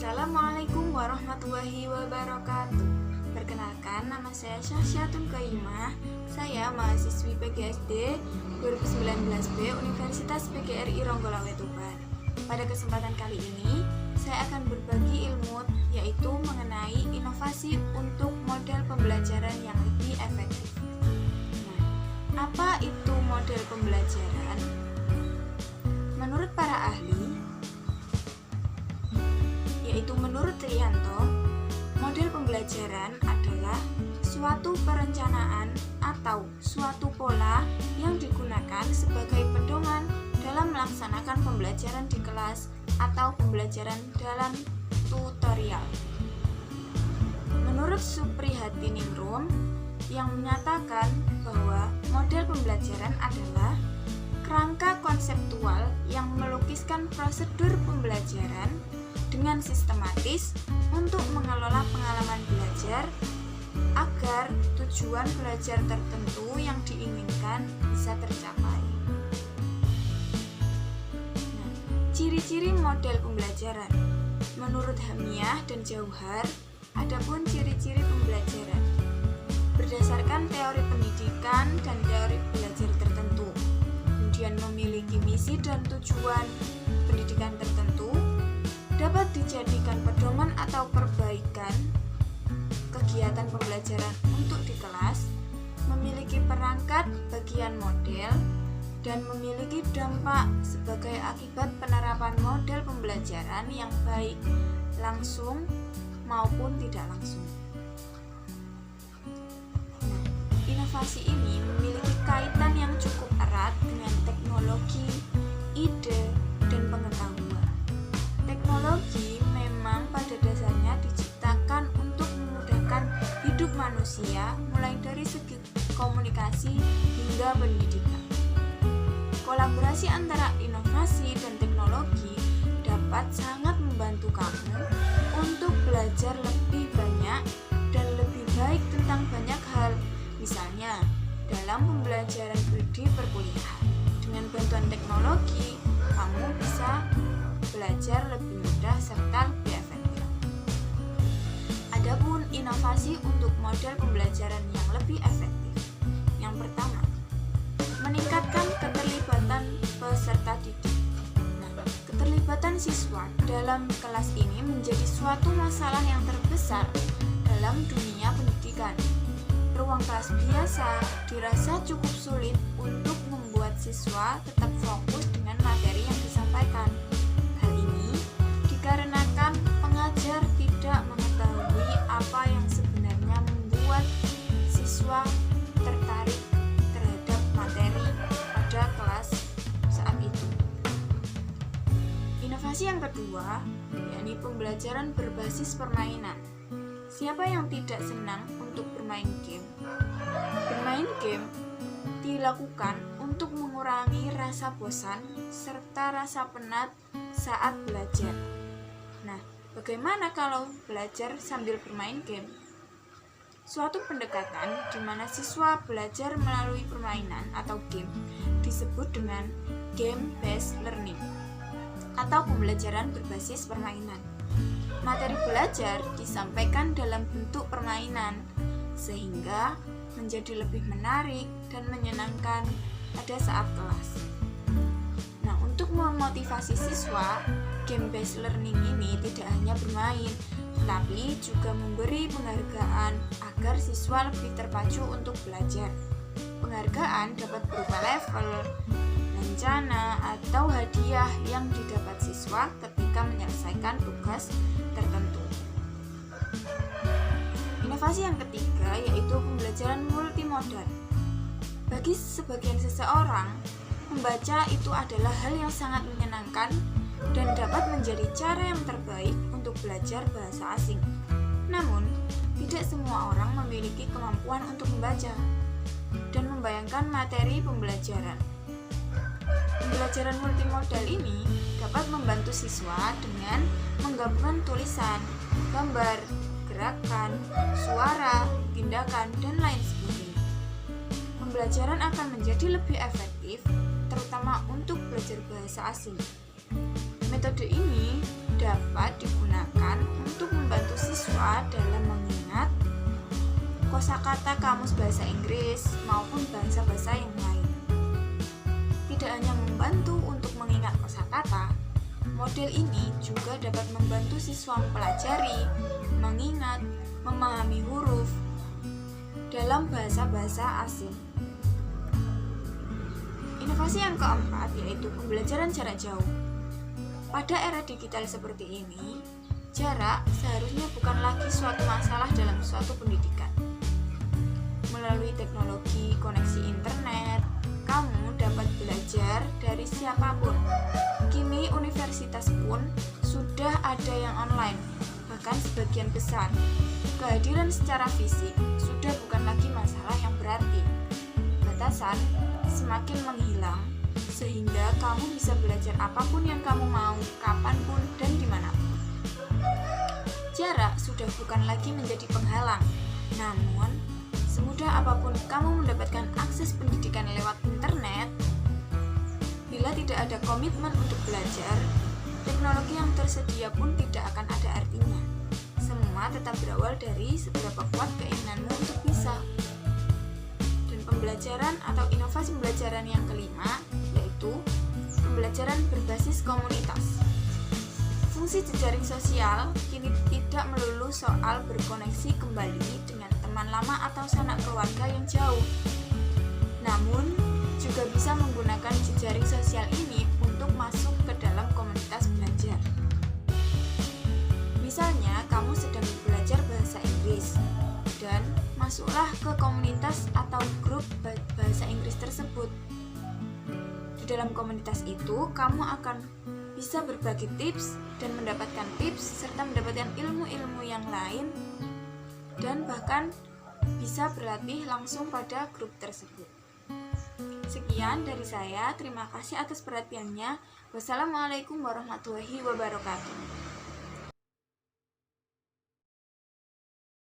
Assalamualaikum warahmatullahi wabarakatuh. Perkenalkan, nama saya Syahsyatun Qayyimah. Saya mahasiswi PGSD 2019B Universitas PGRI Ronggolawe Tuban. Pada kesempatan kali ini, saya akan berbagi ilmu yaitu mengenai inovasi untuk model pembelajaran yang lebih efektif. Nah, apa itu model pembelajaran? Menurut para ahli, yaitu menurut Trianto, model pembelajaran adalah suatu perencanaan atau suatu pola yang digunakan sebagai pedoman dalam melaksanakan pembelajaran di kelas atau pembelajaran dalam tutorial. Menurut Suprihatiningrum yang menyatakan bahwa model pembelajaran adalah kerangka konseptual yang melukiskan prosedur pembelajaran dengan sistematis untuk mengelola pengalaman belajar agar tujuan belajar tertentu yang diinginkan bisa tercapai. Nah, ciri-ciri model pembelajaran menurut Hamiyah dan Jauhar, adapun ciri-ciri pembelajaran berdasarkan teori pendidikan dan teori belajar tertentu, kemudian memiliki misi dan tujuan pendidikan tertentu, dapat dijadikan pedoman atau perbaikan kegiatan pembelajaran untuk di kelas, memiliki perangkat bagian model, dan memiliki dampak sebagai akibat penerapan model pembelajaran yang baik langsung maupun tidak langsung. Nah, inovasi ini memiliki kaitan yang cukup erat dengan teknologi, ide, dan pengetahuan. Teknologi memang pada dasarnya diciptakan untuk memudahkan hidup manusia, mulai dari segi komunikasi hingga pendidikan. Kolaborasi antara inovasi dan teknologi dapat sangat membantu kamu untuk belajar lebih banyak dan lebih baik tentang banyak hal, misalnya dalam pembelajaran di perkuliahan. Dengan bantuan teknologi, kamu bisa belajar lebih mudah serta lebih efektif. Adapun inovasi untuk model pembelajaran yang lebih efektif. Yang pertama, meningkatkan keterlibatan peserta didik. Nah, keterlibatan siswa dalam kelas ini menjadi suatu masalah yang terbesar dalam dunia pendidikan. Ruang kelas biasa dirasa cukup sulit untuk membuat siswa tetap fokus dengan materi yang disampaikan. Dikarenakan pengajar tidak mengetahui apa yang sebenarnya membuat siswa tertarik terhadap materi pada kelas saat itu. Inovasi yang kedua, yakni pembelajaran berbasis permainan. Siapa yang tidak senang untuk bermain game? Bermain game dilakukan untuk mengurangi rasa bosan serta rasa penat saat belajar. Nah, bagaimana kalau belajar sambil bermain game? Suatu pendekatan di mana siswa belajar melalui permainan atau game disebut dengan game-based learning atau pembelajaran berbasis permainan. Materi belajar disampaikan dalam bentuk permainan sehingga menjadi lebih menarik dan menyenangkan pada saat kelas. Nah, untuk memotivasi siswa, game-based learning ini tidak hanya bermain, tapi juga memberi penghargaan agar siswa lebih terpacu untuk belajar. Penghargaan dapat berupa level, rencana, atau hadiah yang didapat siswa ketika menyelesaikan tugas tertentu. Inovasi yang ketiga yaitu pembelajaran multimodal. Bagi sebagian seseorang, membaca itu adalah hal yang sangat menyenangkan dan dapat menjadi cara yang terbaik untuk belajar bahasa asing. Namun, tidak semua orang memiliki kemampuan untuk membaca dan membayangkan materi pembelajaran. Pembelajaran multimodal ini dapat membantu siswa dengan menggabungkan tulisan, gambar, gerakan, suara, tindakan, dan lain sebagainya. Pembelajaran akan menjadi lebih efektif, terutama untuk belajar bahasa asing. Metode ini dapat digunakan untuk membantu siswa dalam mengingat kosakata kamus bahasa Inggris maupun bahasa-bahasa yang lain. Tidak hanya membantu untuk mengingat kosakata, model ini juga dapat membantu siswa mempelajari, mengingat, memahami huruf dalam bahasa-bahasa asing. Inovasi yang keempat yaitu pembelajaran jarak jauh. Pada era digital seperti ini, jarak seharusnya bukan lagi suatu masalah dalam suatu pendidikan. Melalui teknologi koneksi internet, kamu dapat belajar dari siapapun. Kini universitas pun sudah ada yang online, bahkan sebagian besar. Kehadiran secara fisik sudah bukan lagi masalah yang berarti. Batasan semakin menghilang, sehingga kamu bisa belajar apapun yang kamu mau, kapanpun dan dimanapun. Jarak sudah bukan lagi menjadi penghalang, namun semudah apapun kamu mendapatkan akses pendidikan lewat internet, bila tidak ada komitmen untuk belajar, teknologi yang tersedia pun tidak akan ada artinya. Semua tetap berawal dari seberapa kuat keinginanmu untuk bisa. Dan pembelajaran atau inovasi pembelajaran yang kelima, yaitu pembelajaran berbasis komunitas. Fungsi jejaring sosial kini tidak melulu soal berkoneksi kembali dengan teman lama atau sanak keluarga yang jauh, namun juga bisa menggunakan jejaring sosial ini untuk masuk ke dalam komunitas belajar. Misalnya, kamu sedang belajar bahasa Inggris dan masuklah ke komunitas atau grup bahasa Inggris tersebut. Di dalam komunitas itu, kamu akan bisa berbagi tips dan mendapatkan tips serta mendapatkan ilmu-ilmu yang lain dan bahkan bisa berlatih langsung pada grup tersebut. Sekian dari saya, terima kasih atas perhatiannya. Wassalamualaikum warahmatullahi wabarakatuh.